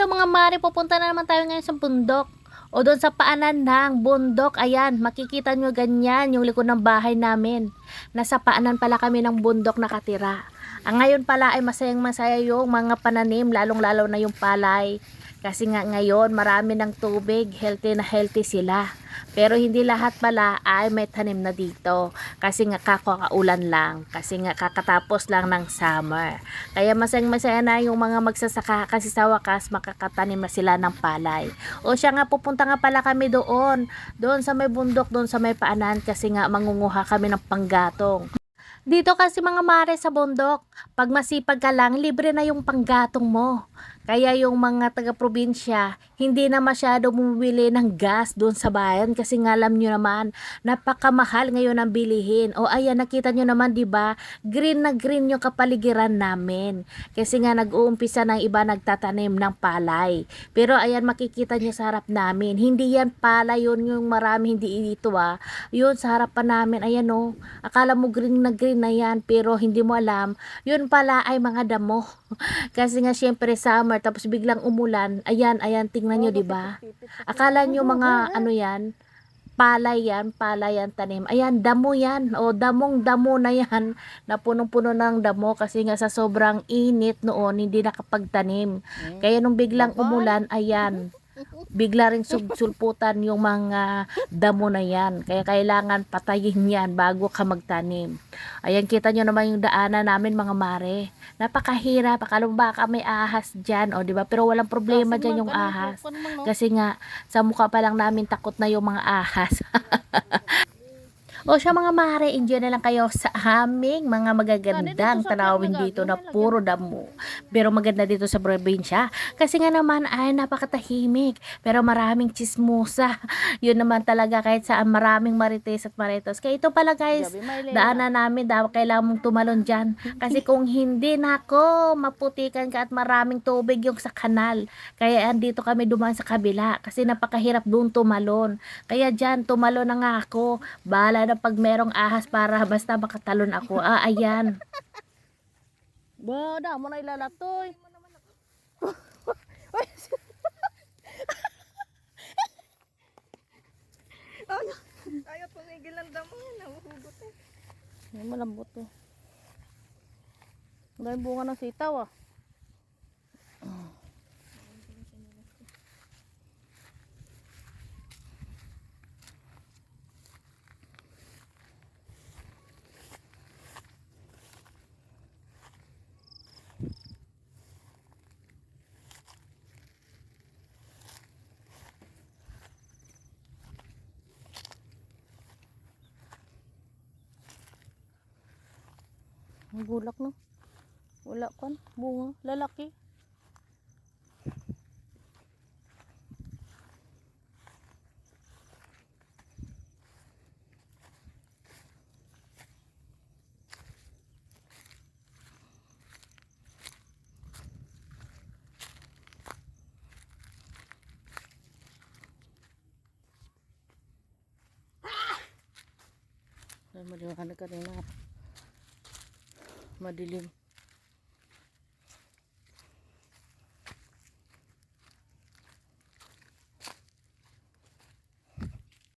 Hello mga mare, pupunta na naman tayo ngayon sa bundok. O doon sa paanan ng bundok, ayan, makikita nyo ganyan yung likod ng bahay namin. Nasa paanan pala kami ng bundok nakatira. Ang ngayon pala ay masayang masaya yung mga pananim, lalong lalo na yung palay. Kasi nga ngayon marami ng tubig, healthy na healthy sila. Pero hindi lahat pala ay may tanim na dito. Kasi nga kakaulan lang. Kasi nga kakatapos lang ng summer. Kaya masayang masaya na yung mga magsasaka kasi sa wakas makakatanim na sila ng palay. O siya nga, pupunta nga pala kami doon. Doon sa may bundok, doon sa may paanan kasi nga mangunguha kami ng panggatong. Dito kasi mga mare sa bundok, pag masipag ka lang, libre na yung panggatong mo. Kaya yung mga taga-probinsya, hindi na masyado bumibili ng gas doon sa bayan kasi nga alam nyo naman, napakamahal ngayon ang bilihin. O ayan, nakita nyo naman 'di ba? Green na green yung kapaligiran namin. Kasi nga nag-uumpisa ng iba nagtatanim ng palay. Pero ayan, makikita nyo sa harap namin, hindi yan palay yun yung marami hindi dito Yun sa harapan namin, ayan akala mo green na yan pero hindi mo alam, yun pala ay mga damo. Kasi nga syempre summer tapos biglang umulan. Ayan, ayan tingnan nyo 'di ba? Akala nyo mga ano yan, palay yan tanim. Ayan, damo yan. O damong damo na yan na punong-puno ng damo kasi nga sa sobrang init noon hindi nakapagtanim. Kaya nung biglang umulan, ayan, bigla ring sulputan yung mga damo na yan. Kaya kailangan patayin yan bago ka magtanim. Ayan, kita nyo naman yung daanan namin mga mare. Napakahirap. Akala mo baka may ahas dyan. O, diba? Pero walang problema dyan yung ahas. Kasi nga, sa mukha pa lang namin takot na yung mga ahas. O siya mga mare, enjoy na lang kayo sa aming mga magagandang tanawin dito na puro damo. Pero maganda dito sa probinsya. Kasi nga naman ay napakatahimik. Pero maraming chismosa. Yun naman talaga kahit saan maraming marites at maritos. Kaya ito pala guys, daanan namin. Dapat kailangan mong tumalon dyan. Kasi kung hindi nako, maputikan ka at maraming tubig yung sa kanal. Kaya andito kami dumaan sa kabila. Kasi napakahirap doon tumalon. Kaya dyan, tumalon na nga ako. Bahala na pag merong ahas para basta makatalon ako. Ayan. Ba, da mo na ilalatoy. Ayaw tumigil ng damo yan. Nahuhugot eh. Ay, malambot to. Ang dahil bunga ng sitaw Ang bulak no. Wala kan bunga, lalaki. Ay, maliwanag kanina. Madilim.